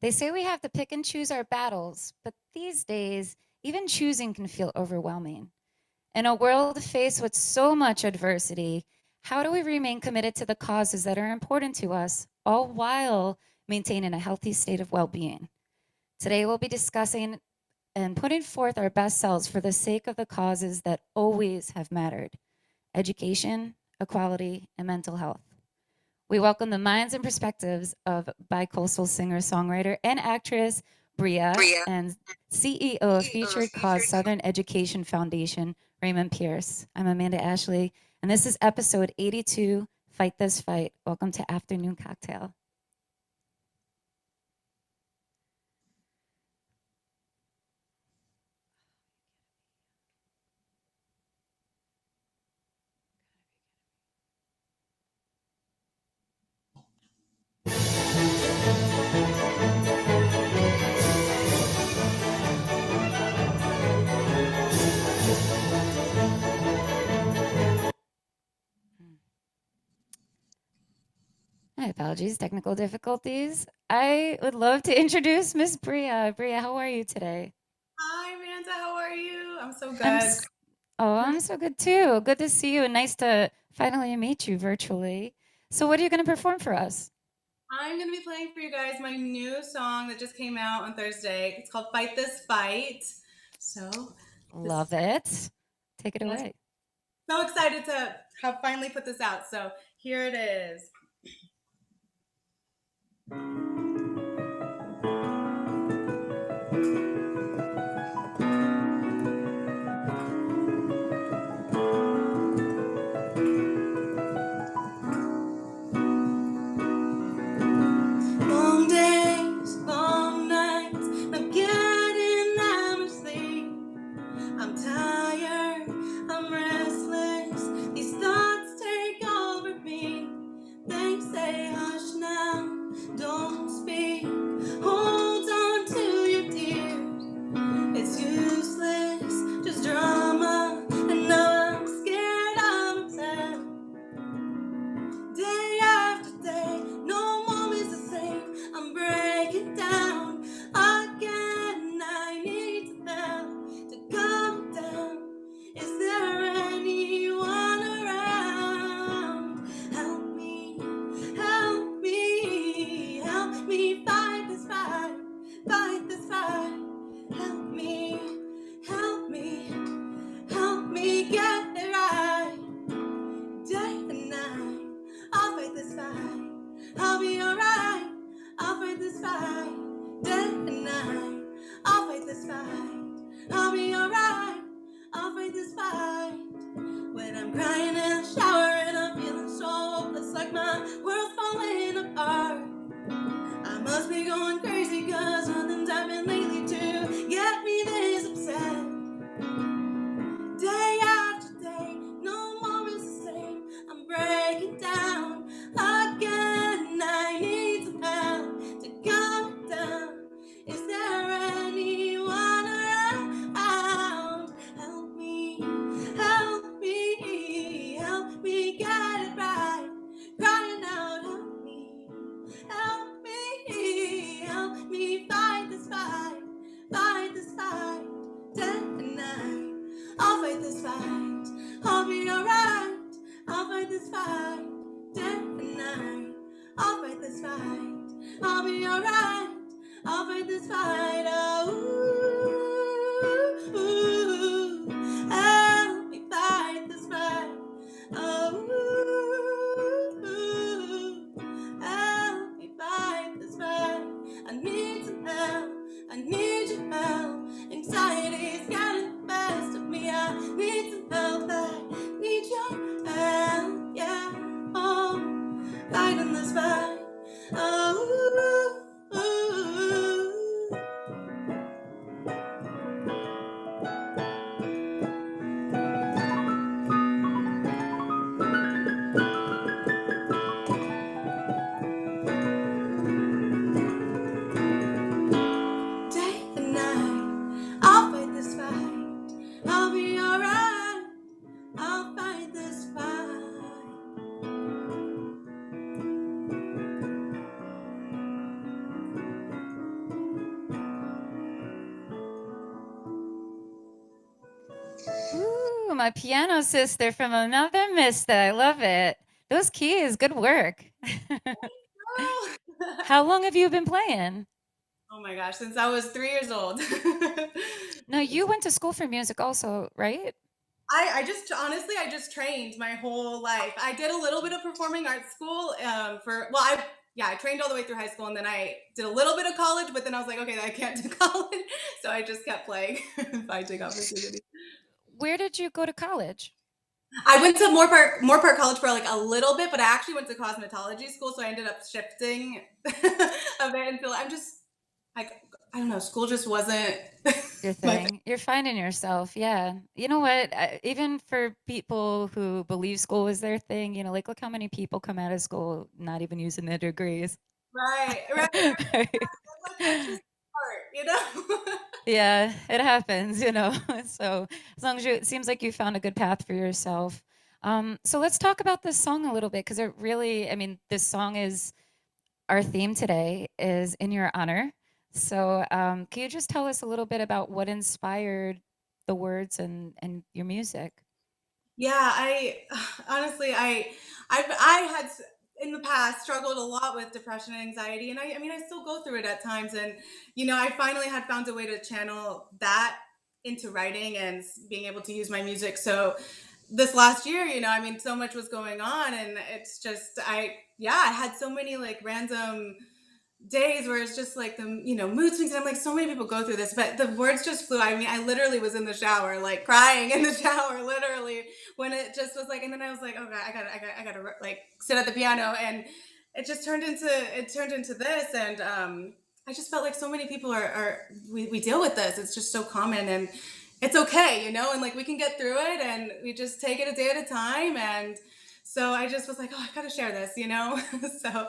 They say we have to pick and choose our battles, but these days, even choosing can feel overwhelming. In a world faced with so much adversity, how do we remain committed to the causes that are important to us, all while maintaining a healthy state of well being? Today, we'll be discussing and putting forth our best selves for the sake of the causes that always have mattered: education, equality, and mental health. We welcome the minds and perspectives of Bicoastal singer, songwriter, and actress Bria Bria. and CEO of Featured Cause Southern Education Foundation, Raymond Pierce. I'm Amanda Ashley, and this is episode 82, Fight This Fight. Welcome to Afternoon Cocktail. My apologies, technical difficulties. I would love to introduce Miss Bria. Bria, how are you today? Hi, Amanda. How are you? I'm so I'm good. s- oh, I'm so good too. Good to see you and nice to finally meet you virtually. So what are you going to perform for us? I'm going to be playing for you guys my new song that just came out on Thursday. It's called Fight This Fight. So, this, Love it. Take it yes, away. so excited to have finally put this out. So, here it is. Long days, long nights, I'm getting out of sleep. I'm tired, I'm restless, these thoughts take over me. They say hush now, don't speak, hold on to your tears. It's useless, just drama, and now I'm scared of myself. Day after day, no moment's the same. I'm breaking down again. I need some help to calm down. Is there anyone around? Help me, help me fight this fight, fight this fight. Help me, help me, help me get it right. Day and night, I'll fight this fight. I'll be alright. I'll fight this fight. Day and night, I'll fight this fight. I'll be alright. I'll fight this fight. When I'm crying in the shower and I'm feeling so hopeless, like my world's falling apart. I must be going crazy, cause nothing's happened lately to get me this upset. Day after day, no moment's the same. I'm breaking down again. I need some help to calm down. Is there anyone around? Help me, help me, help me get it right. Crying out, help me fight this fight, fight this fight, day and night. I'll fight this fight. I'll be alright. I'll fight this fight. Day and night. I'll fight this fight. I'll be alright. I'll fight this fight. Oh, ooh, help me fight this fight. Oh, help me fight this fight. I need some help. I need your help. Anxiety's getting the best of me. I need some help. I need your help. Yeah. Oh, fighting this fight. Oh, day and night, I'll fight this fight. I'll be alright. I'll fight this fight. my piano sister from another mister. I love it. Those keys, good work. Oh. How long have you been playing? Oh my gosh, since I was 3 years old. No, you went to school for music also, right? I just honestly I just trained my whole life. I did a little bit of performing arts school for well I yeah I trained all the way through high school and then I did a little bit of college, but then I was like okay I can't do college, so I just kept playing, finding opportunities. Where did you go to college? I went to Moore Park College for like a little bit, but I actually went to cosmetology school, so I ended up shifting a bit until I'm just like I don't know, school just wasn't Your my thing. thing. You're finding yourself. Yeah. You know what? Even for people who believe school is their thing, like look how many people come out of school not even using their degrees. Right, right, right. Right. Like that's just art, you know. Yeah, it happens. So as long as it seems like you found a good path for yourself. So let's talk about this song a little bit because it really, I mean, this song is our theme today is in your honor. So can you just tell us a little bit about what inspired the words and your music? Yeah, I honestly I had in the past struggled a lot with depression and anxiety, and I mean I still go through it at times, and I finally had found a way to channel that into writing and being able to use my music. So this last year, I mean so much was going on, and it's just I had so many like random days where it's just like the mood swings, and I'm like so many people go through this, but the words just flew. I mean I literally was in the shower like crying in the shower literally when it just was like, and then I was like oh god I gotta like sit at the piano, and it turned into this, and I just felt like so many people we deal with this. It's just so common, and it's okay, and like we can get through it, and we just take it a day at a time. And so I just was like, oh, I gotta share this. So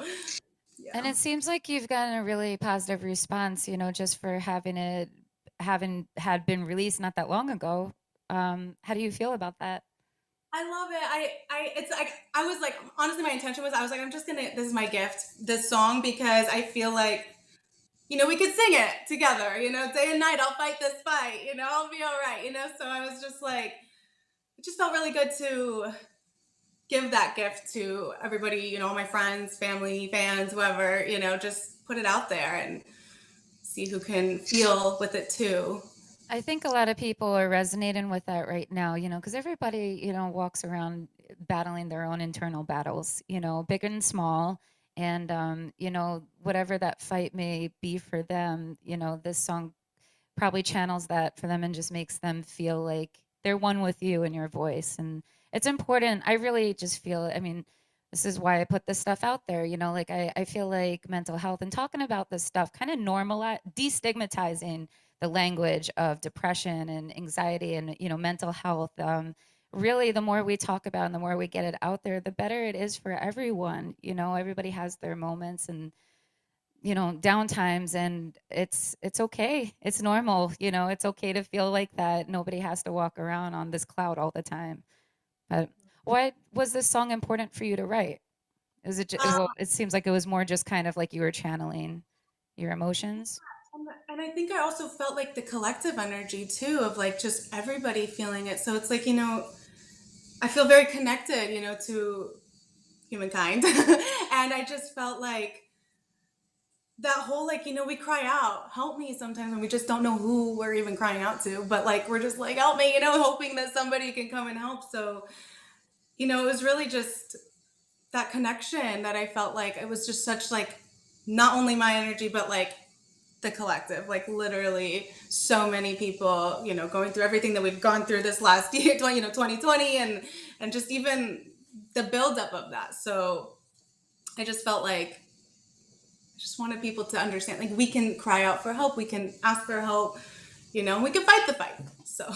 And yeah. it seems like you've gotten a really positive response, just for having had been released not that long ago. How do you feel about that? I love it. It's like, I was like, honestly, my intention was, I was like, this is my gift, this song, because I feel like, we could sing it together, day and night, I'll fight this fight, I'll be all right, So I was just like, it just felt really good to give that gift to everybody, all my friends, family, fans, whoever, just put it out there and see who can feel with it too. I think a lot of people are resonating with that right now, because everybody, walks around battling their own internal battles, big and small. And, whatever that fight may be for them, this song probably channels that for them and just makes them feel like they're one with you and your voice. And it's important. I really just feel, I mean, this is why I put this stuff out there, like I feel like mental health and talking about this stuff kind of normalize, destigmatizing the language of depression and anxiety and, mental health. Really, the more we talk about and the more we get it out there, the better it is for everyone. Everybody has their moments and downtimes, and it's okay. It's normal. It's okay to feel like that. Nobody has to walk around on this cloud all the time. But why was this song important for you to write? Is it well, it seems like it was more just kind of like you were channeling your emotions. And I think I also felt like the collective energy too of like just everybody feeling it. So it's like, I feel very connected, to humankind. And I just felt like that whole, like, we cry out, help me sometimes, and we just don't know who we're even crying out to. But like, we're just like, help me, hoping that somebody can come and help. So, it was really just that connection that I felt like it was just such like, not only my energy, but like the collective, like literally so many people, going through everything that we've gone through this last year, 2020, and just even the buildup of that. So I just felt like I just wanted people to understand, like we can cry out for help, we can ask for help, we can fight the fight. So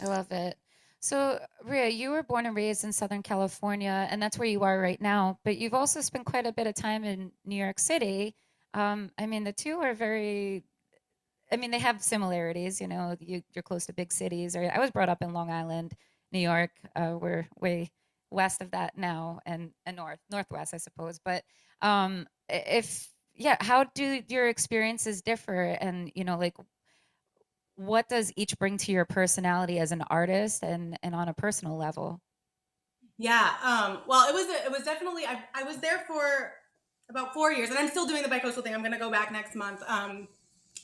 I love it. So, Ria, you were born and raised in Southern California, and that's where you are right now. But you've also spent quite a bit of time in New York City. I mean, the two are very, I mean, they have similarities. You're close to big cities. Or I was brought up in Long Island, New York. We're way west of that now, and northwest, I suppose. But if yeah, how do your experiences differ? And like, what does each bring to your personality as an artist and on a personal level? Yeah. Well, it was definitely I was there for about 4 years, and I'm still doing the bicoastal thing. I'm gonna go back next month.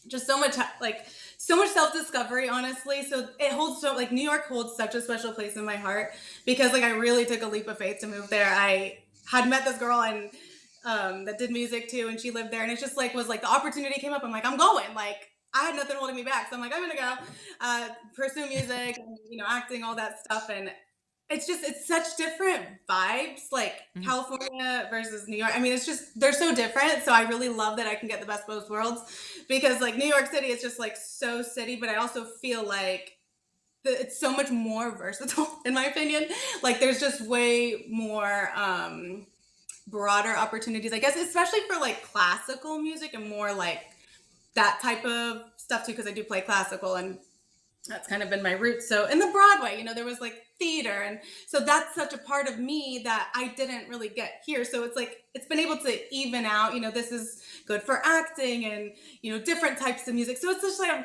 Just so much like so much self discovery, honestly. So it holds so like New York holds such a special place in my heart because like I really took a leap of faith to move there. I had met this girl and that did music too, and she lived there, and it just like was like the opportunity came up. I'm like, I'm going. Like I had nothing holding me back, so I'm like, I'm gonna go pursue music, and, acting, all that stuff, and it's such different vibes, like Mhm. California versus New York. I mean, it's just they're so different. So I really love that I can get the best of both worlds because like New York City is just like so city, but I also feel like it's so much more versatile in my opinion. Like there's just way more broader opportunities, I guess, especially for like classical music and more like that type of stuff too, because I do play classical and that's kind of been my roots. So in the Broadway, there was like theater. And so that's such a part of me that I didn't really get here. So it's like, it's been able to even out, this is good for acting and, different types of music. So it's just like I've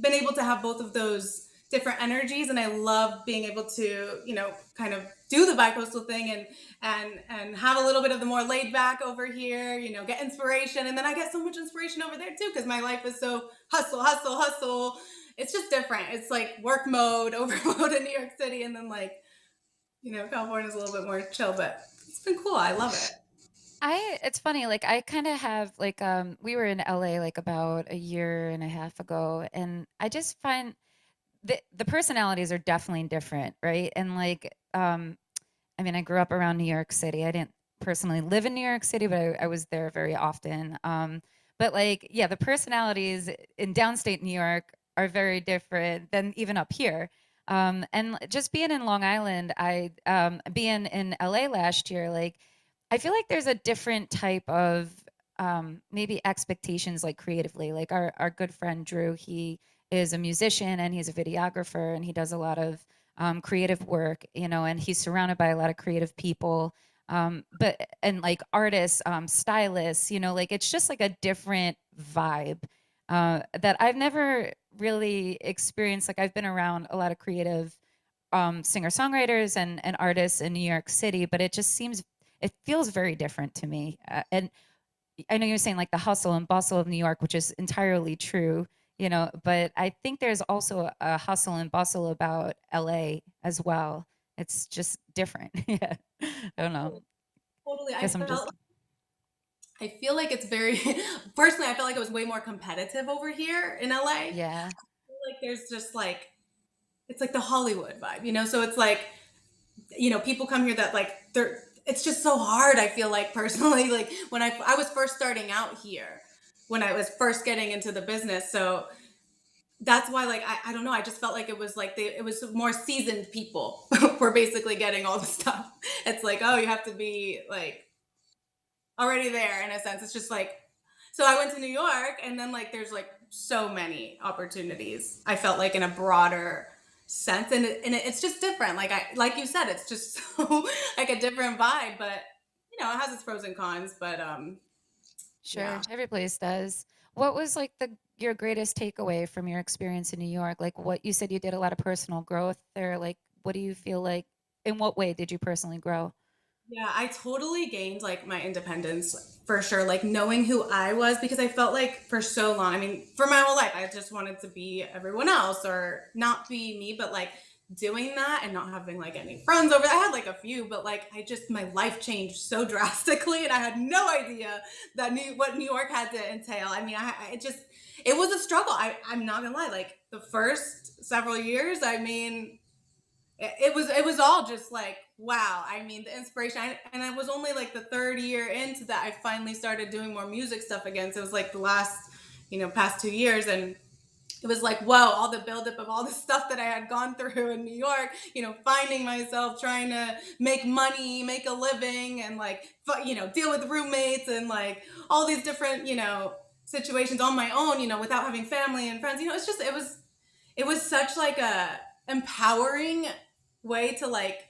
been able to have both of those different energies. And I love being able to, kind of do the bicoastal thing and have a little bit of the more laid back over here, get inspiration. And then I get so much inspiration over there too, because my life is so hustle, hustle, hustle. It's just different. It's like work mode, over mode in New York City, and then like California's a little bit more chill, but it's been cool. I love it. It's funny, like I kind of have like we were in LA like about a year and a half ago, and I just find the personalities are definitely different, right? And like I mean, I grew up around New York City. I didn't personally live in New York City, but I was there very often. But like, yeah, the personalities in downstate New York are very different than even up here. And just being in Long Island, I being in LA last year, like I feel like there's a different type of maybe expectations, like creatively. Like our good friend Drew, he is a musician and he's a videographer and he does a lot of creative work, and he's surrounded by a lot of creative people, but and like artists, stylists, like it's just like a different vibe that I've never really experienced. Like I've been around a lot of creative singer songwriters and artists in New York City, but it feels very different to me. And I know you're saying like the hustle and bustle of New York, which is entirely true, but I think there's also a hustle and bustle about LA as well. It's just different. Yeah. I don't know. Totally. Guess I'm just, I feel like it's very, personally, I felt like it was way more competitive over here in LA. I yeah. feel like there's just like, it's like the Hollywood vibe, So it's like, people come here that like, it's just so hard. I feel like personally, like when I was first starting out here, when I was first getting into the business. So that's why like I don't know, I just felt like it was like it was more seasoned people were basically getting all the stuff. It's like, oh, you have to be like already there in a sense. It's just like, so I went to New York, and then like there's like so many opportunities, I felt like, in a broader sense, and it's just different. Like like you said, it's just so like a different vibe, but it has its pros and cons. But Sure. yeah. Every place does. What was like your greatest takeaway from your experience in New York? Like what you said, you did a lot of personal growth there. Like, what do you feel like, in what way did you personally grow? Yeah, I totally gained like my independence for sure, like knowing who I was, because I felt like for so long, I mean, for my whole life, I just wanted to be everyone else or not be me, but like doing that and not having like any friends over. I had like a few, but like my life changed so drastically, and I had no idea what New York had to entail. I mean, it was a struggle. I'm not gonna lie. Like the first several years, I mean, it was all just like, wow. I mean, the inspiration, and I was only like the third year into that I finally started doing more music stuff again. So it was like the last past 2 years, and it was like, whoa, all the buildup of all the stuff that I had gone through in New York, finding myself trying to make money, make a living, and like deal with roommates and like all these different situations on my own, without having family and friends. It's just it was such like a empowering way to like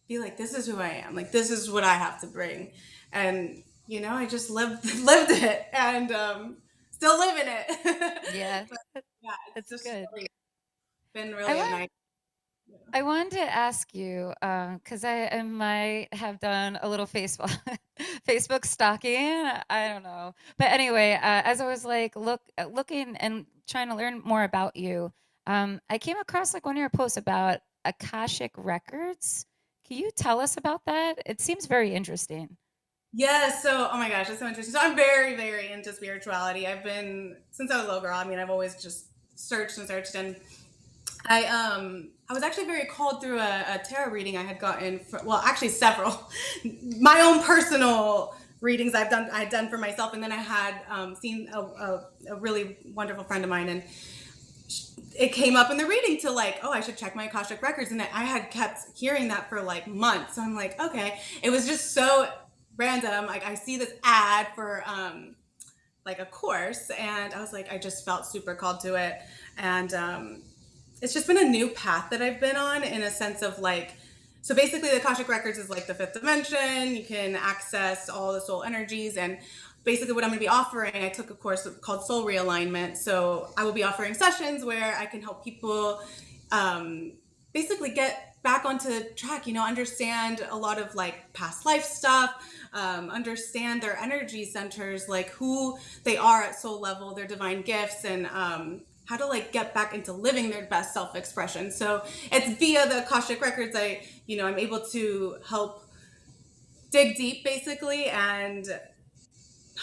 be like, this is who I am, like this is what I have to bring. And I just lived lived it, and still living it. Yeah, But yeah, it's that's just good. really been I really a want nice. Yeah. I wanted to ask you, because I might have done a little Facebook Facebook stalking. I don't know, but anyway, as I was like looking and trying to learn more about you, I came across like one of your posts about Akashic records. Can you tell us about that? It seems very interesting. Yeah, so oh my gosh, that's so interesting. So I'm very, very into spirituality. I've been since I was a little girl. I mean, I've always just searched and searched, and I was actually very called through a tarot reading I had gotten for, well, actually several my own personal readings I had done for myself, and then I had seen a really wonderful friend of mine, and it came up in the reading to like, oh, I should check my Akashic records, and I had kept hearing that for like months. So I'm like, okay, it was just so random. Like I see this ad for like a course, and I was like, I just felt super called to it, and it's just been a new path that I've been on in a sense of like, so basically the Akashic Records is like the fifth dimension. You can access all the soul energies, and basically what I'm going to be offering, I took a course called Soul Realignment. So I will be offering sessions where I can help people um, basically get back onto track, you know, understand a lot of like past life stuff, understand their energy centers, like who they are at soul level, their divine gifts, and how to like get back into living their best self-expression. So it's via the Akashic records I'm able to help dig deep basically and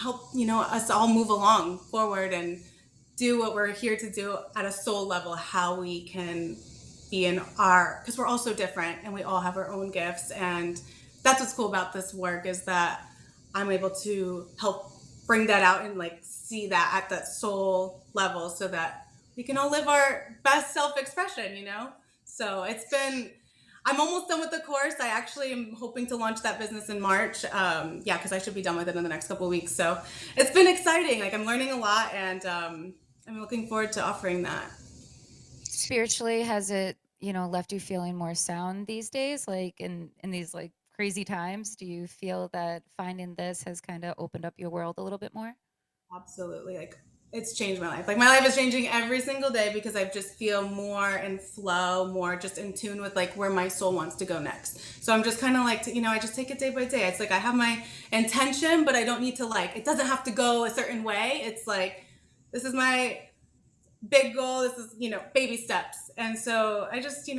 help us all move along forward and do what we're here to do at a soul level, how we can be in our, because we're all so different and we all have our own gifts. And that's what's cool about this work, is that I'm able to help bring that out and like see that at that soul level so that we can all live our best self-expression, so it's been, I'm almost done with the course. I actually am hoping to launch that business in March. Yeah, because I should be done with it in the next couple of weeks. So it's been exciting. Like I'm learning a lot, and I'm looking forward to offering that. Spiritually, has it, left you feeling more sound these days? Like in these like crazy times, do you feel that finding this has kind of opened up your world a little bit more? Absolutely. Like it's changed my life. Like my life is changing every single day because I just feel more in flow, more just in tune with like where my soul wants to go next. So I'm just kind of like, I just take it day by day. It's like I have my intention, but I don't need to like, it doesn't have to go a certain way. It's like, this is my big goal. This is, baby steps. And so I just,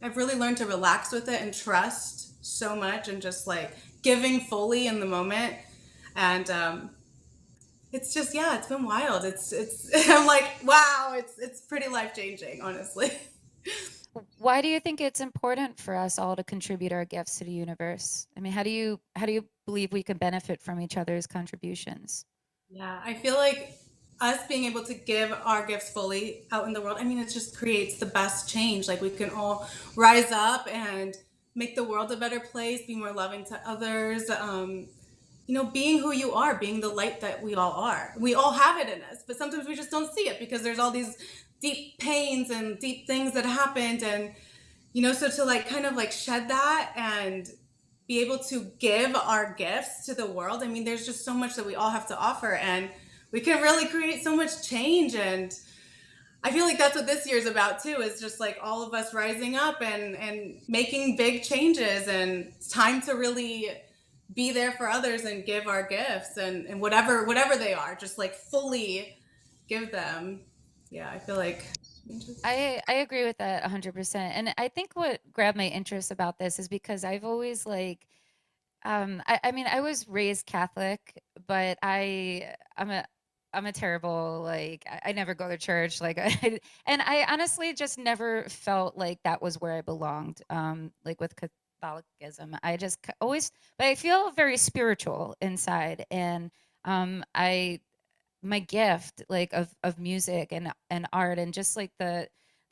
I've really learned to relax with it and trust so much and just like giving fully in the moment. And it's just, yeah, it's been wild. It's I'm like, wow, it's pretty life changing, honestly. Why do you think it's important for us all to contribute our gifts to the universe? I mean, how do you believe we can benefit from each other's contributions? Yeah, I feel like us being able to give our gifts fully out in the world, I mean, it just creates the best change. Like we can all rise up and make the world a better place, be more loving to others. Being who you are, being the light that we all are. We all have it in us, but sometimes we just don't see it because there's all these deep pains and deep things that happened. And, so to like kind of like shed that and be able to give our gifts to the world. I mean, there's just so much that we all have to offer, and we can really create so much change. And I feel like that's what this year is about too, is just like all of us rising up and making big changes. And it's time to really be there for others and give our gifts and whatever they are, just like fully give them. Yeah, I feel like I agree with that 100%. And I think what grabbed my interest about this is because I've always like I mean, I was raised Catholic, but I'm a terrible like I never go to church like and I honestly just never felt like that was where I belonged. Like with Catholicism, I just always, but I feel very spiritual inside, and I my gift like of music and art and just like the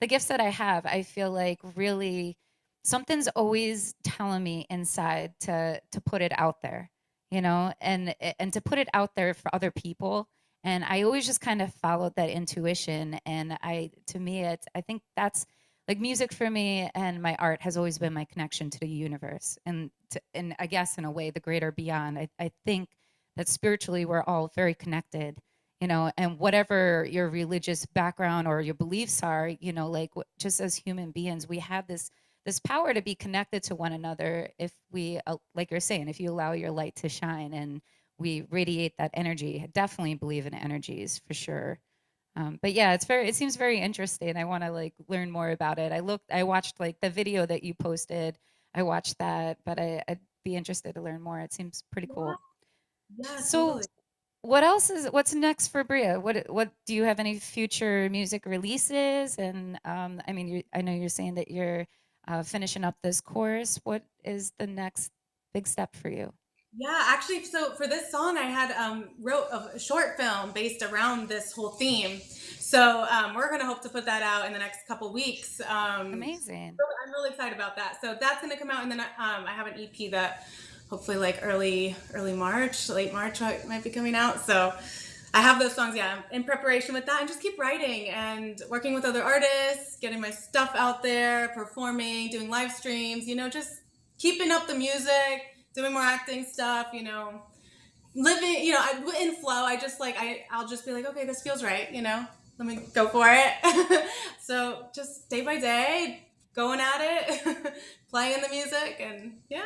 gifts that I have, I feel like really something's always telling me inside to put it out there, and to put it out there for other people. And I always just kind of followed that intuition. And to me, I think that's like music for me, and my art has always been my connection to the universe and I guess in a way the greater beyond. I think that spiritually we're all very connected, and whatever your religious background or your beliefs are, like just as human beings, we have this power to be connected to one another if we, like you're saying, if you allow your light to shine and we radiate that energy. I definitely believe in energies for sure. But yeah, it seems very interesting. I want to like learn more about it. I watched like the video that you posted. I watched that, but I'd be interested to learn more. It seems pretty Yeah, cool. yeah, So totally. what's next for Bria? What do you have any future music releases? And I mean, I know you're saying that you're finishing up this course. What is the next big step for you? Yeah, actually, so for this song, I had wrote a short film based around this whole theme. So we're gonna hope to put that out in the next couple weeks. Amazing. So I'm really excited about that. So that's gonna come out, and then I have an EP that hopefully like early March, late March might be coming out. So I have those songs, yeah, in preparation with that, and just keep writing and working with other artists, getting my stuff out there, performing, doing live streams, just keeping up the music, doing more acting stuff, living, in flow. I'll just be like, okay, this feels right, let me go for it. So just day by day, going at it, playing the music, and yeah.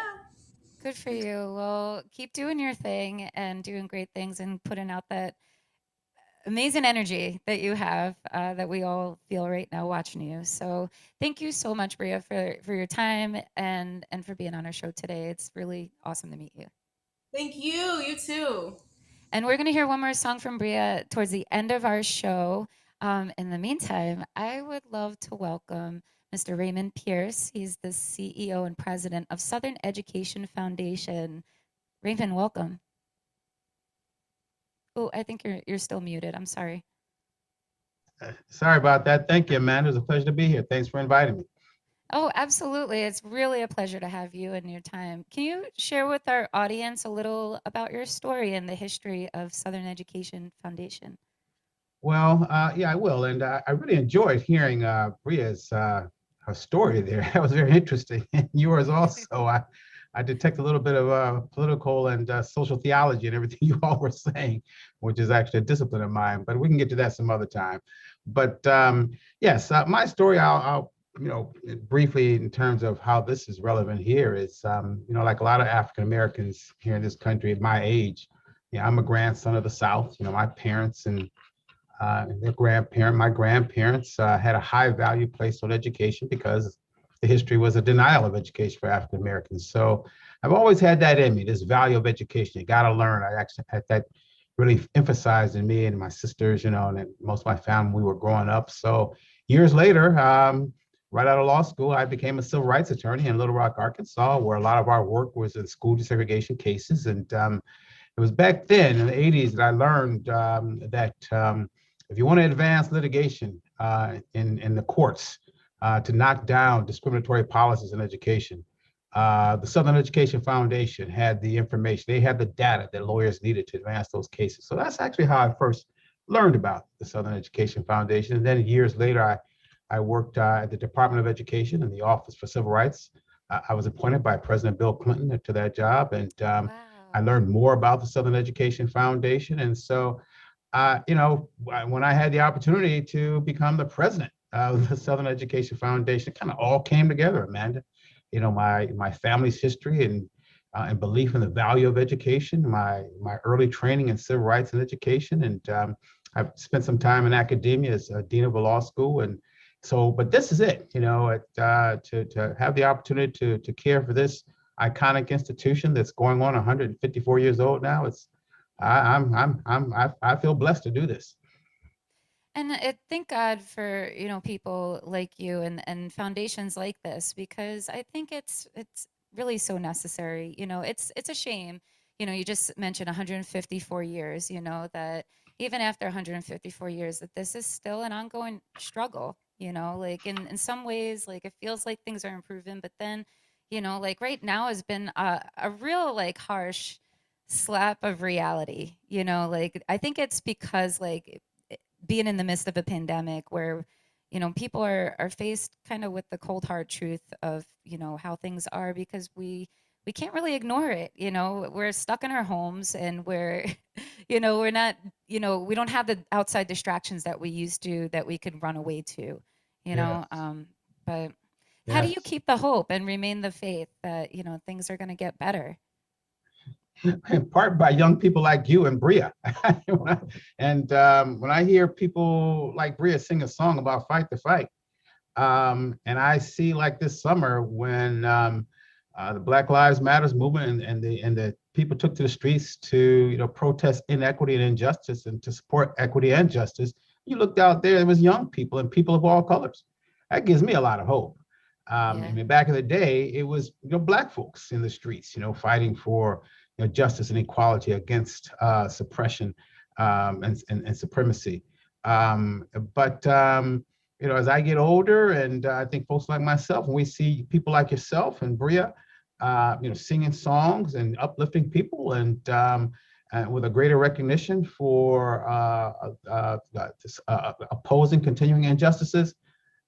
Good for you. Well, keep doing your thing and doing great things and putting out that amazing energy that you have, that we all feel right now watching you. So thank you so much, Bria, for your time and for being on our show today. It's really awesome to meet you. Thank you. You too. And we're going to hear one more song from Bria towards the end of our show. In the meantime, I would love to welcome Mr. Raymond Pierce. He's the CEO and president of Southern Education Foundation. Raymond, welcome. Oh, I think you're still muted. I'm sorry. Sorry about that. Thank you, Amanda. It was a pleasure to be here. Thanks for inviting me. Oh, absolutely. It's really a pleasure to have you and your time. Can you share with our audience a little about your story and the history of Southern Education Foundation? Well, yeah, I will. And I really enjoyed hearing Bria's her story there. That was very interesting. And yours also. I detect a little bit of political and social theology and everything you all were saying, which is actually a discipline of mine. But we can get to that some other time. But yes, my story, briefly in terms of how this is relevant here is, like a lot of African Americans here in this country at my age, yeah, I'm a grandson of the South. My parents and my grandparents had a high value placed on education because the history was a denial of education for African Americans. So I've always had that in me, this value of education. You got to learn. I actually had that really emphasized in me and my sisters, and most of my family, we were growing up. So years later, right out of law school, I became a civil rights attorney in Little Rock, Arkansas, where a lot of our work was in school desegregation cases. And it was back then in the 80s that I learned that if you want to advance litigation in the courts to knock down discriminatory policies in education, the Southern Education Foundation had the information. They had the data that lawyers needed to advance those cases. So that's actually how I first learned about the Southern Education Foundation. And then years later, I worked at the Department of Education in the Office for Civil Rights. I was appointed by President Bill Clinton to that job, and I Wow. learned more about the Southern Education Foundation. And so when I had the opportunity to become the president of the Southern Education Foundation, it kind of all came together, Amanda. My family's history and belief in the value of education, my early training in civil rights and education, and I've spent some time in academia as a dean of a law school, and so. But this is it, to have the opportunity to care for this iconic institution that's going on 154 years old now. I feel blessed to do this. And thank God for people like you and foundations like this, because I think it's really so necessary. It's a shame. You just mentioned 154 years. That even after 154 years, that this is still an ongoing struggle. Like in some ways, like it feels like things are improving, but then like right now has been a real like harsh slap of reality. Like I think it's because like being in the midst of a pandemic where people are faced kind of with the cold hard truth of how things are, because we can't really ignore it. We're stuck in our homes and we're We're not, we don't have the outside distractions that we used to that we could run away to, you know. Yes, But how do you yes. keep the hope and remain the faith that, things are going to get better? In part by young people like you and Bria. And when I hear people like Bria sing a song about fight the fight, and I see like this summer when the Black Lives Matters movement and the people took to the streets to protest inequity and injustice and to support equity and justice. You looked out there, it was young people and people of all colors. That gives me a lot of hope. I Yeah. mean, back in the day, it was Black folks in the streets, fighting for justice and equality against suppression and supremacy. But as I get older, and I think folks like myself, when we see people like yourself and Bria, singing songs and uplifting people, and with a greater recognition for opposing continuing injustices,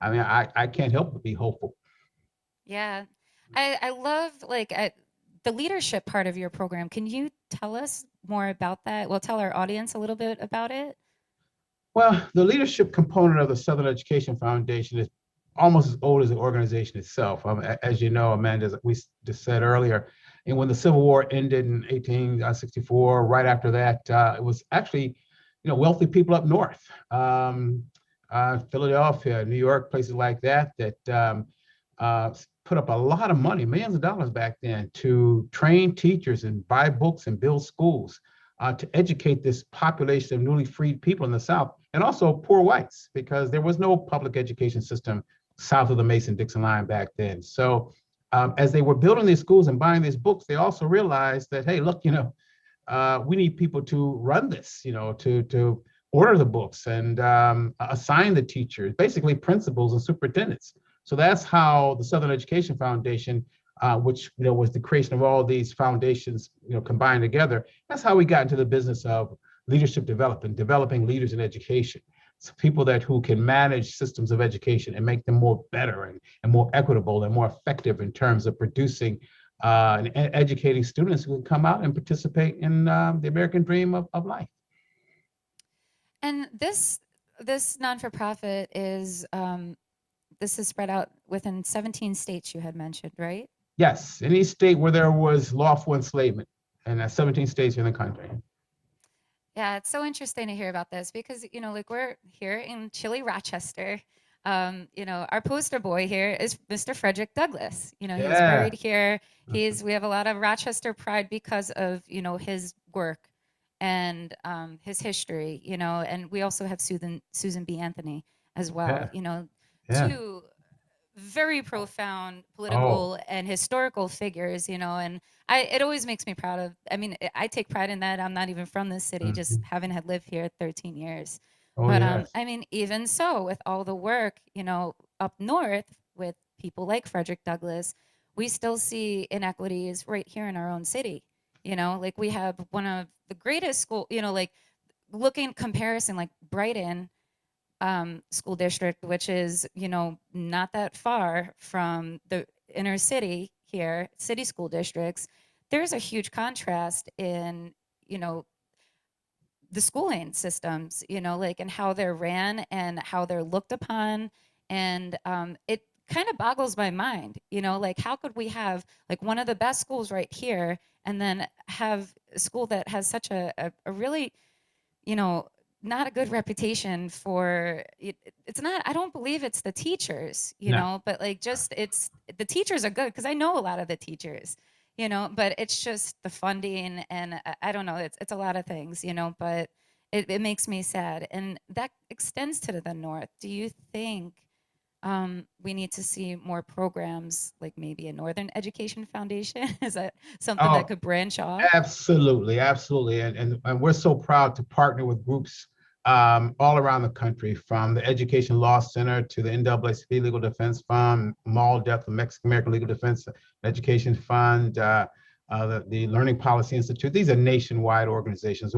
I mean, I can't help but be hopeful. Yeah. I love the leadership part of your program. Can you tell us more about that? Well, tell our audience a little bit about it. Well, the leadership component of the Southern Education Foundation is almost as old as the organization itself. As you know, Amanda, as we just said earlier, and when the Civil War ended in 1864, right after that, it was actually, wealthy people up north, Philadelphia, New York, places like that, that put up a lot of money, millions of dollars back then, to train teachers and buy books and build schools to educate this population of newly freed people in the South, and also poor whites, because there was no public education system south of the Mason-Dixon line back then. So as they were building these schools and buying these books, they also realized that, hey, look, we need people to run this, to order the books and assign the teachers, basically principals and superintendents. So that's how the Southern Education Foundation, which was the creation of all these foundations, combined together. That's how we got into the business of leadership development, developing leaders in education. So people who can manage systems of education and make them more better and more equitable and more effective in terms of producing and educating students who can come out and participate in the American dream of life. And this non-for-profit is this is spread out within 17 states you had mentioned, right? Yes, in each state where there was lawful enslavement, and 17 states in the country. Yeah, it's so interesting to hear about this because, we're here in chilly Rochester. Our poster boy here is Mr. Frederick Douglass. He's Yeah. buried here. We have a lot of Rochester pride because of, his work and his history, and we also have Susan B. Anthony as well, Yeah. Yeah. two very profound Oh. political and historical figures, and it always makes me proud of. I mean, I take pride in that. I'm not even from this city, just Mhm. having had lived here 13 years. Oh, But yes. I mean, even so, with all the work, up north with people like Frederick Douglass, we still see inequities right here in our own city. Like we have one of the greatest school, like looking comparison, like Brighton school district, which is, not that far from the inner city here, city school districts, there's a huge contrast in, you know, the schooling systems, like and how they're ran and how they're looked upon. And it kind of boggles my mind, like how could we have like one of the best schools right here and then have a school that has such a really you know, not a good reputation for it. It's not, I don't believe it's the teachers, No. but like just it's the teachers are good because I know a lot of the teachers, but it's just the funding and I don't know, it's a lot of things, but it makes me sad. And that extends to the north. Do you think we need to see more programs like maybe a Northern Education Foundation? Is that something that Oh, could branch off? absolutely, absolutely. And we're so proud to partner with groups all around the country, from the Education Law Center to the NAACP Legal Defense Fund, MALDEF, the Mexican American Legal Defense Education Fund, the Learning Policy Institute. These are nationwide organizations.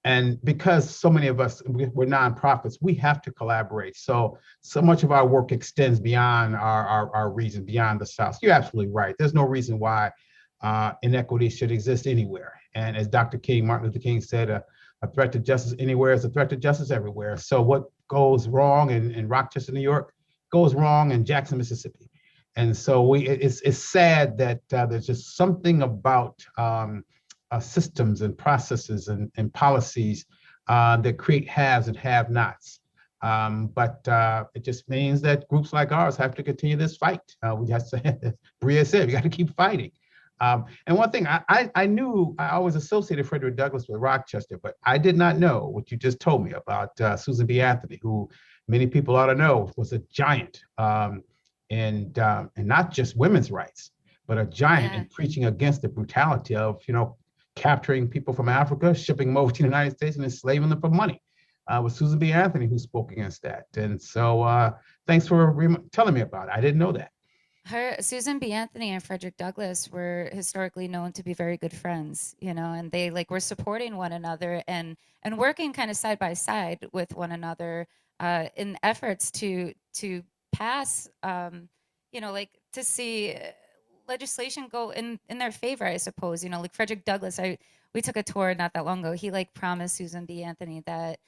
And because so many of us, we're nonprofits, we have to collaborate. So much of our work extends beyond our region, beyond the South. You're absolutely right. There's no reason why inequity should exist anywhere. And as Martin Luther King said, a threat to justice anywhere is a threat to justice everywhere. So what goes wrong in Rochester, New York, goes wrong in Jackson, Mississippi. And so it's sad that there's just something about systems and processes and policies that create haves and have-nots. But it just means that groups like ours have to continue this fight. We have to, Bria said, we got to keep fighting. And one thing I knew, I always associated Frederick Douglass with Rochester, but I did not know what you just told me about Susan B. Anthony, who many people ought to know was a giant and not just women's rights, but a giant in preaching against the brutality of, capturing people from Africa, shipping them over to the United States and enslaving them for money. With Susan B. Anthony, who spoke against that. And so thanks for telling me about it. I didn't know that. Susan B. Anthony and Frederick Douglass were historically known to be very good friends, and they were supporting one another and working kind of side by side with one another in efforts to pass, to see legislation go in their favor, I suppose. Frederick Douglass, we took a tour not that long ago. He promised Susan B. Anthony that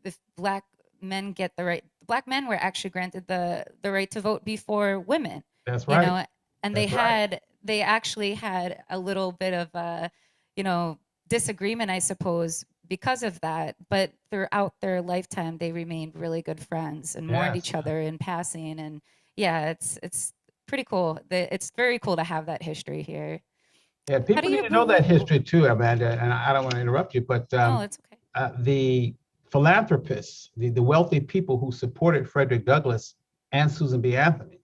if black men get the right, black men were actually granted the right to vote before women. That's right. And they actually had a little bit of a, disagreement, I suppose, because of that. But throughout their lifetime, they remained really good friends and mourned each other in passing. And yeah, it's pretty cool. It's very cool to have that history here. Yeah, people need to know that history too, Amanda. And I don't want to interrupt you, but no, it's okay. The philanthropists, the wealthy people who supported Frederick Douglass and Susan B. Anthony,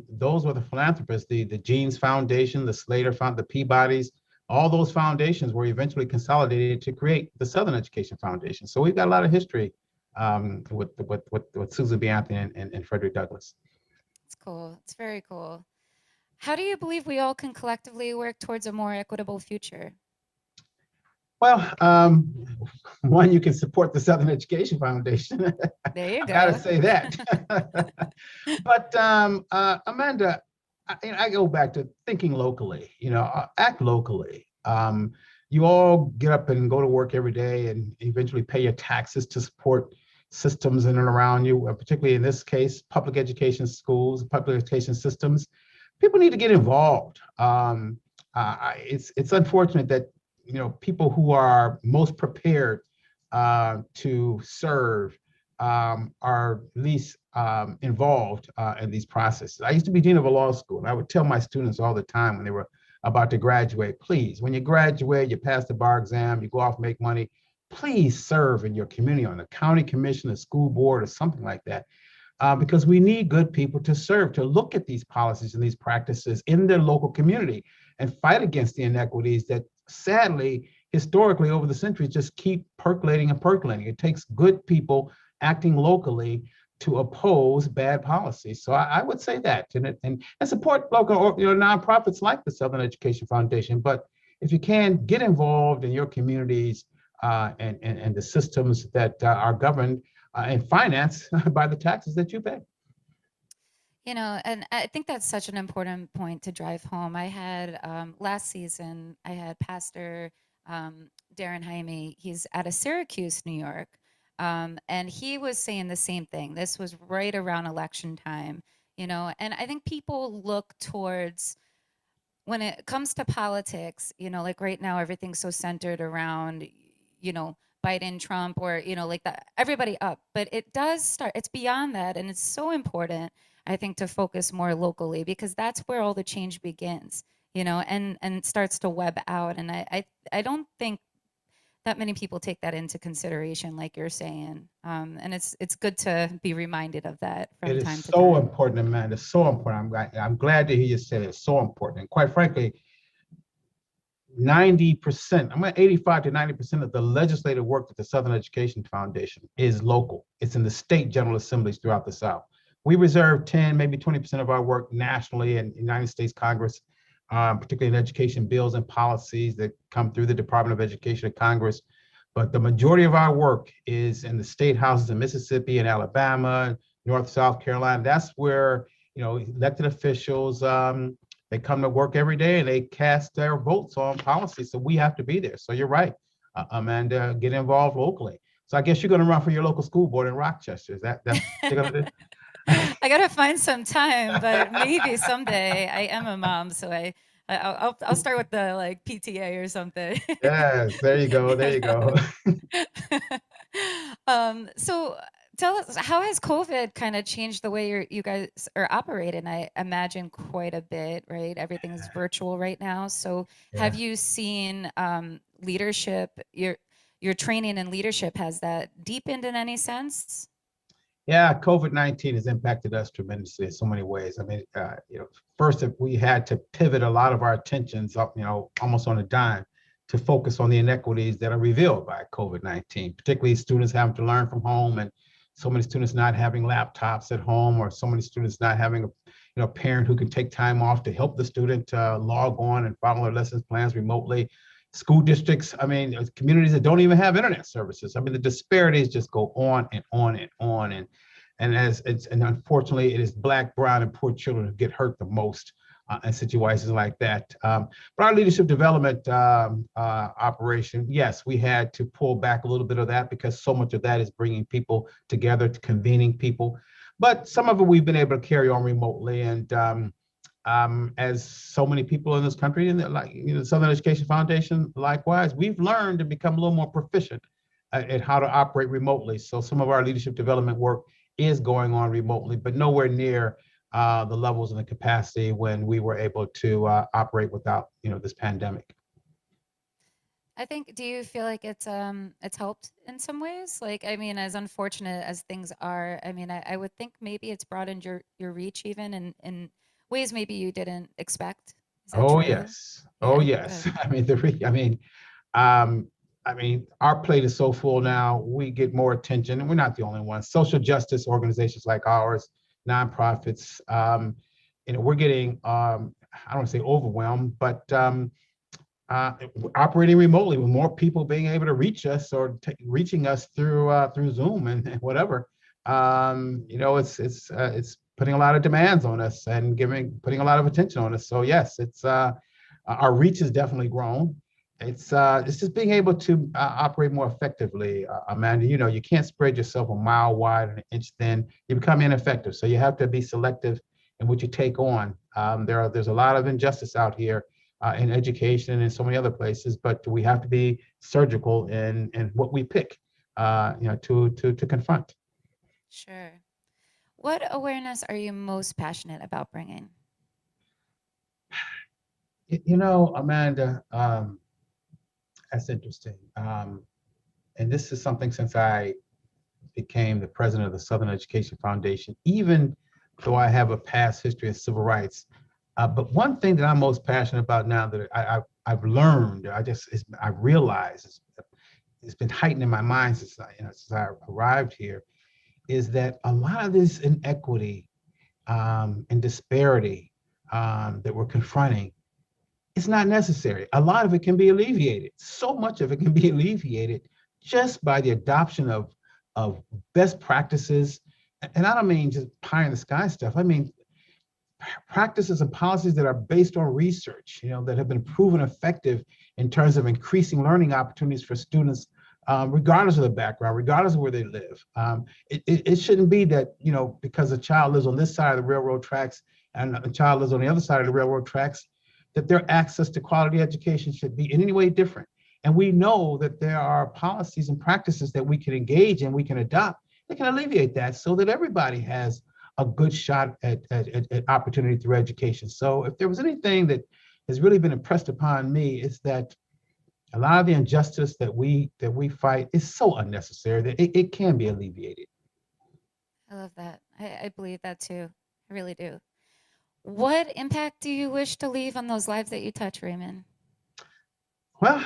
those were the philanthropists. The Jeans Foundation, the Slater Foundation, the Peabodys, all those foundations were eventually consolidated to create the Southern Education Foundation. So we've got a lot of history with Susan B. Anthony and Frederick Douglass. It's cool. It's very cool. How do you believe we all can collectively work towards a more equitable future? Well, one, you can support the Southern Education Foundation. There you go. I gotta say that. But Amanda, I go back to thinking locally. Act locally. You all get up and go to work every day, and eventually pay your taxes to support systems in and around you. Particularly in this case, public education schools, public education systems. People need to get involved. It's unfortunate that people who are most prepared to serve are least involved in these processes. I used to be dean of a law school, and I would tell my students all the time when they were about to graduate, please, when you graduate, you pass the bar exam, you go off and make money, please serve in your community on a county commission, a school board, or something like that. Because we need good people to serve, to look at these policies and these practices in their local community and fight against the inequities that sadly, historically over the centuries, just keep percolating and percolating. It takes good people acting locally to oppose bad policies. So I would say that and support local nonprofits like the Southern Education Foundation. But if you can, get involved in your communities and the systems that are governed and financed by the taxes that you pay. And I think that's such an important point to drive home. I had last season, I had Pastor Darren Jaime. He's out of Syracuse, New York. And he was saying the same thing. This was right around election time, and I think people look towards, when it comes to politics, right now, everything's so centered around, Biden, Trump, or, that everybody up. But it does start, it's beyond that. And it's so important, I think, to focus more locally, because that's where all the change begins, and starts to web out. And I don't think that many people take that into consideration, like you're saying. And it's good to be reminded of that from time to time. It is so important, Amanda. It's so important. I'm glad to hear you say it's so important. And quite frankly, 90%, 85 to 90% of the legislative work at the Southern Education Foundation is local. It's in the state general assemblies throughout the South. We reserve 10, maybe 20% of our work nationally in the United States Congress, particularly in education bills and policies that come through the Department of Education of Congress. But the majority of our work is in the state houses in Mississippi and Alabama, North, South Carolina. That's where, elected officials, they come to work every day and they cast their votes on policy. So we have to be there. So you're right, Amanda, get involved locally. So I guess you're going to run for your local school board in Rochester. Is that's what you're going to do? I gotta find some time, but maybe someday. I am a mom, so I'll start with the like PTA or something. Yes, there you go. There you go. So tell us, how has COVID kind of changed the way you guys are operating? I imagine quite a bit, right? Everything's virtual right now. So have Yeah. you seen leadership, your training in leadership, has that deepened in any sense? Yeah, COVID-19 has impacted us tremendously in so many ways. I mean, first we had to pivot a lot of our attentions up, almost on a dime to focus on the inequities that are revealed by COVID-19, particularly students having to learn from home and so many students not having laptops at home, or so many students not having a parent who can take time off to help the student log on and follow their lessons plans remotely. School districts, I mean, communities that don't even have internet services. I mean, the disparities just go on and on and on. And unfortunately, it is Black, brown, and poor children who get hurt the most in situations like that. But our leadership development operation, yes, we had to pull back a little bit of that because so much of that is bringing people together, to convening people. But some of it we've been able to carry on remotely. And as so many people in this country, and like the Southern Education Foundation, likewise, we've learned to become a little more proficient at how to operate remotely. So some of our leadership development work is going on remotely, but nowhere near the levels and the capacity when we were able to operate without this pandemic. I think, do you feel like it's helped in some ways? Like, I mean, as unfortunate as things are, I mean, I would think maybe it's broadened your reach even in ways maybe you didn't expect. Is that Oh true? yes, oh Yeah, yes. good. Um, I mean, our plate is so full now. We get more attention, and we're not the only ones. Social justice organizations like ours, nonprofits, we're getting, I don't want to say overwhelmed, but uh, operating remotely with more people being able to reach us or reaching us through Zoom and whatever. It's putting a lot of demands on us and putting a lot of attention on us. So yes, it's our reach has definitely grown. It's just being able to operate more effectively, Amanda. You can't spread yourself a mile wide and an inch thin. You become ineffective. So you have to be selective in what you take on. There's a lot of injustice out here in education and in so many other places, but we have to be surgical in what we pick, to confront. Sure. What awareness are you most passionate about bringing? Amanda, that's interesting. And this is something since I became the president of the Southern Education Foundation, even though I have a past history of civil rights. But one thing that I'm most passionate about now that I've learned, I realized it's been heightened in my mind since I arrived here, is that a lot of this inequity and disparity that we're confronting, it's not necessary. A lot of it can be alleviated. So much of it can be alleviated just by the adoption of best practices. And I don't mean just pie in the sky stuff. I mean practices and policies that are based on research, that have been proven effective in terms of increasing learning opportunities for students, regardless of the background, regardless of where they live. It shouldn't be that, because a child lives on this side of the railroad tracks and a child lives on the other side of the railroad tracks, that their access to quality education should be in any way different. And we know that there are policies and practices that we can engage in, we can adopt, that can alleviate that so that everybody has a good shot at opportunity through education. So if there was anything that has really been impressed upon me, it's that a lot of the injustice that we fight is so unnecessary that it can be alleviated. I love that. I believe that too. I really do. What impact do you wish to leave on those lives that you touch, Raymond? Well,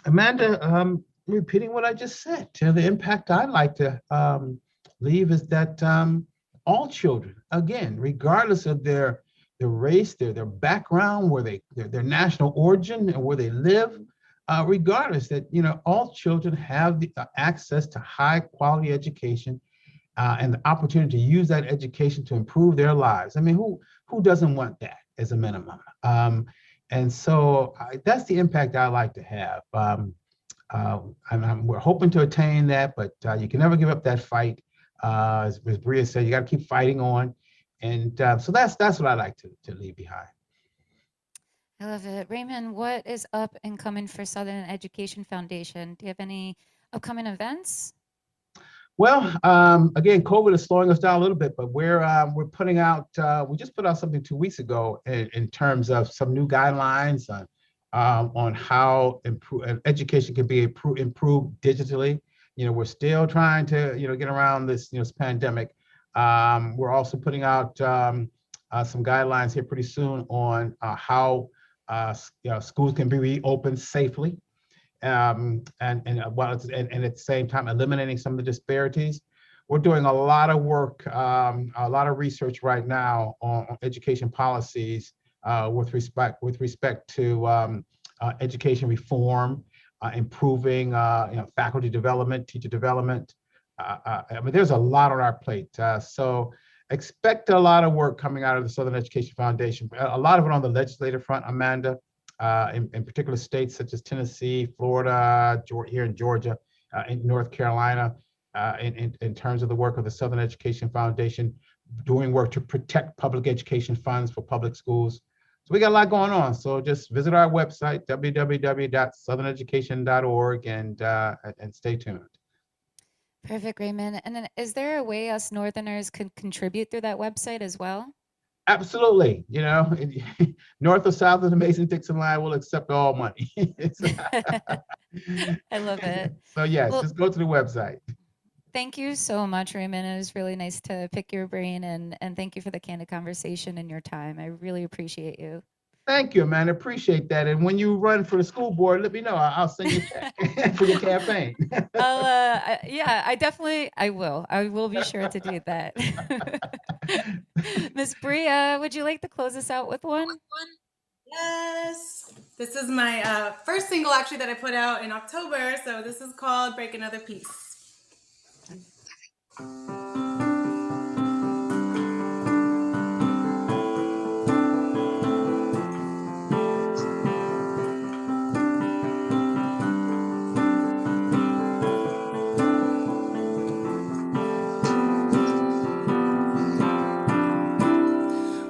Amanda, repeating what I just said, the impact I'd like to leave is that all children, again, regardless of their race, their background, their national origin, and where they live, regardless that all children have the access to high quality education and the opportunity to use that education to improve their lives. I mean, who doesn't want that? as a minimum. And so that's the impact I like to have. We're hoping to attain that, but you can never give up that fight. As Bria said, you got to keep fighting on. And so that's what I like to leave behind. I love it. Raymond, what is up and coming for Southern Education Foundation? Do you have any upcoming events? Well, again, COVID is slowing us down a little bit, but we're putting out. We just put out something 2 weeks ago in terms of some new guidelines on how education can be improved digitally. We're still trying to get around this pandemic. We're also putting out some guidelines here pretty soon on how schools can be reopened safely, and at the same time eliminating some of the disparities. We're doing a lot of work, a lot of research right now on education policies with respect to education reform, improving faculty development, teacher development. I mean, there's a lot on our plate. So expect a lot of work coming out of the Southern Education Foundation. A lot of it on the legislative front, Amanda, in particular states such as Tennessee, Florida, here in Georgia, in North Carolina, in terms of the work of the Southern Education Foundation, doing work to protect public education funds for public schools. So we got a lot going on. So just visit our website, www.southern.education.org, and stay tuned. Perfect, Raymond. And then is there a way us Northerners could contribute through that website as well? Absolutely. North or south of the Mason-Dixon line, will accept all money. I love it. So yes, Well, just go to the website. thank you so much, Raymond. It was really nice to pick your brain, and thank you for the candid conversation and your time. I really appreciate you. Thank you, man. I appreciate that. And when you run for the school board, let me know. I'll send you a check for your campaign. Yeah, I will. I will be sure to do that. Miss Bria, would you like to close us out with one? Yes. This is my first single actually that I put out in October. So this is called Break Another Piece.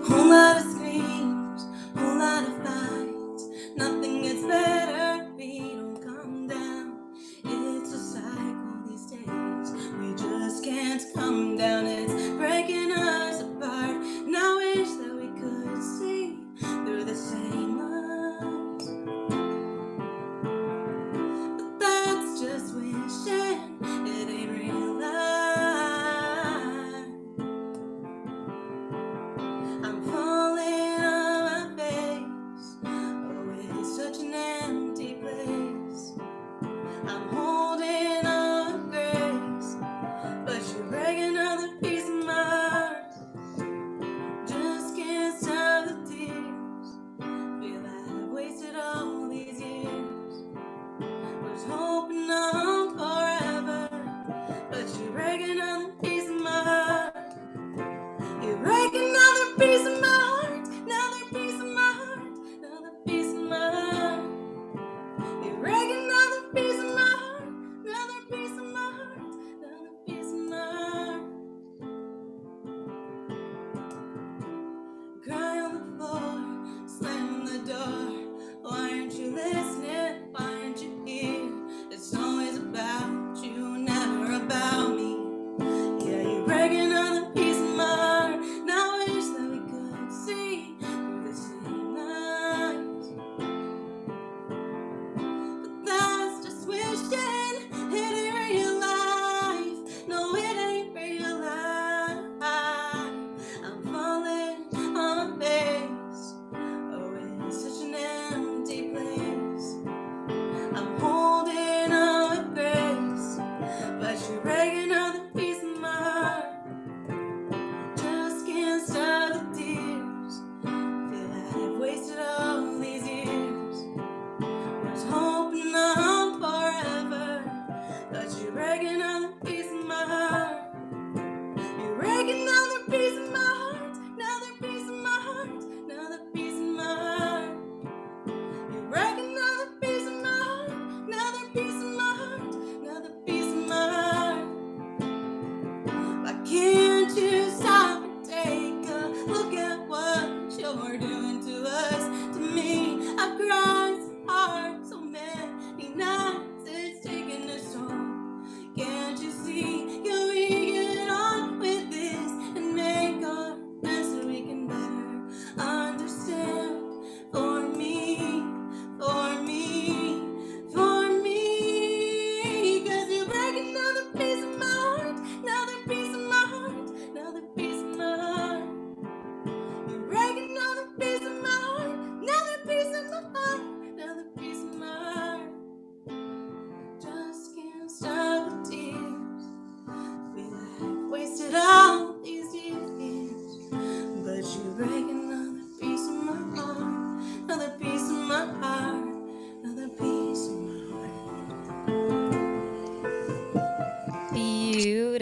Whole lot of screams, whole lot of fights. Nothing gets better if we don't come down. It's a cycle these days. We just can't come.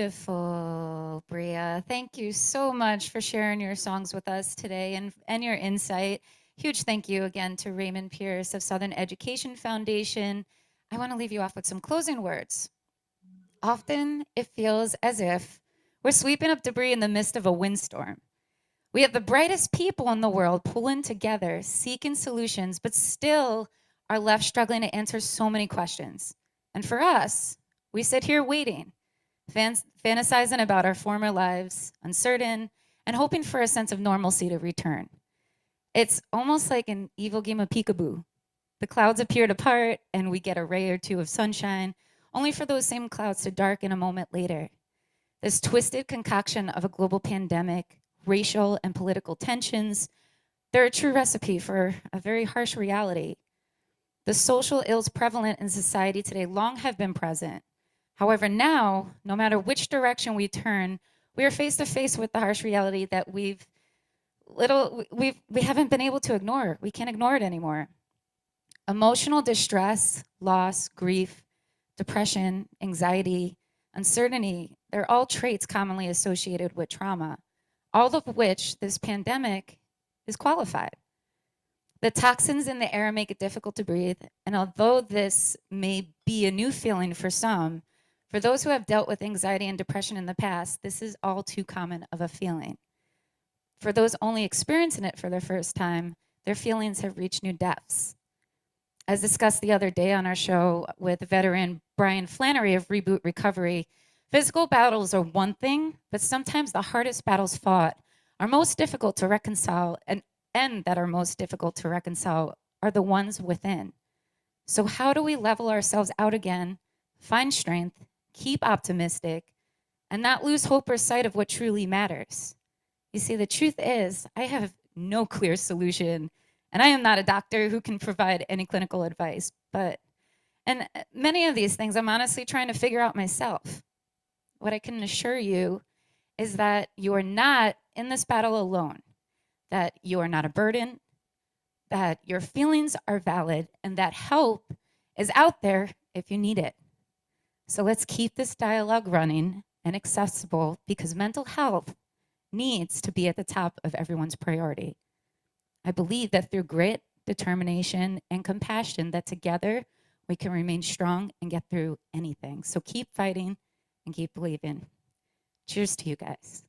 Beautiful, Bria. Thank you so much for sharing your songs with us today and your insight. Huge thank you again to Raymond Pierce of Southern Education Foundation. I want to leave you off with some closing words. Often it feels as if we're sweeping up debris in the midst of a windstorm. We have the brightest people in the world pulling together, seeking solutions, but still are left struggling to answer so many questions. And for us, we sit here waiting, fantasizing about our former lives, uncertain, and hoping for a sense of normalcy to return. It's almost like an evil game of peekaboo. The clouds appear to part, and we get a ray or two of sunshine, only for those same clouds to darken a moment later. This twisted concoction of a global pandemic, racial and political tensions, they're a true recipe for a very harsh reality. The social ills prevalent in society today long have been present. However, now, no matter which direction we turn, we are face to face with the harsh reality that we haven't been able to ignore. We can't ignore it anymore. Emotional distress, loss, grief, depression, anxiety, uncertainty, they're all traits commonly associated with trauma, all of which this pandemic is qualified. The toxins in the air make it difficult to breathe, and although this may be a new feeling for some, for those who have dealt with anxiety and depression in the past, this is all too common of a feeling. For those only experiencing it for the first time, their feelings have reached new depths. As discussed the other day on our show with veteran Brian Flannery of Reboot Recovery, physical battles are one thing, but sometimes the hardest battles fought are most difficult to reconcile, and that are most difficult to reconcile are the ones within. So how do we level ourselves out again, find strength, keep optimistic, and not lose hope or sight of what truly matters? You see, the truth is, I have no clear solution, and I am not a doctor who can provide any clinical advice, and many of these things I'm honestly trying to figure out myself. What I can assure you is that you are not in this battle alone, that you are not a burden, that your feelings are valid, and that help is out there if you need it. So let's keep this dialogue running and accessible, because mental health needs to be at the top of everyone's priority. I believe that through grit, determination, and compassion, that together we can remain strong and get through anything. So keep fighting and keep believing. Cheers to you guys.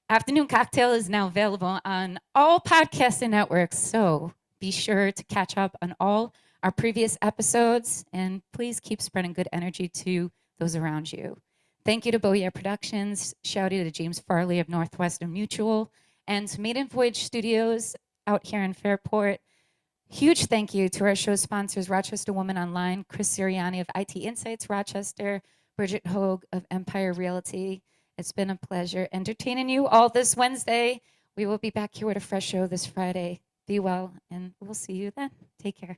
Afternoon Cocktail is now available on all podcasting networks, so be sure to catch up on all our previous episodes, and please keep spreading good energy to those around you. Thank you to Beau Productions, shout out to James Farley of Northwestern Mutual, and to Maiden Voyage Studios out here in Fairport. Huge thank you to our show sponsors, Rochester Woman Online, Chris Sirianni of IT Insights Rochester, Bridgett Hoag of Empire Realty. It's been a pleasure entertaining you all this Wednesday. We will be back here with a fresh show this Friday. Be well, and we'll see you then. Take care.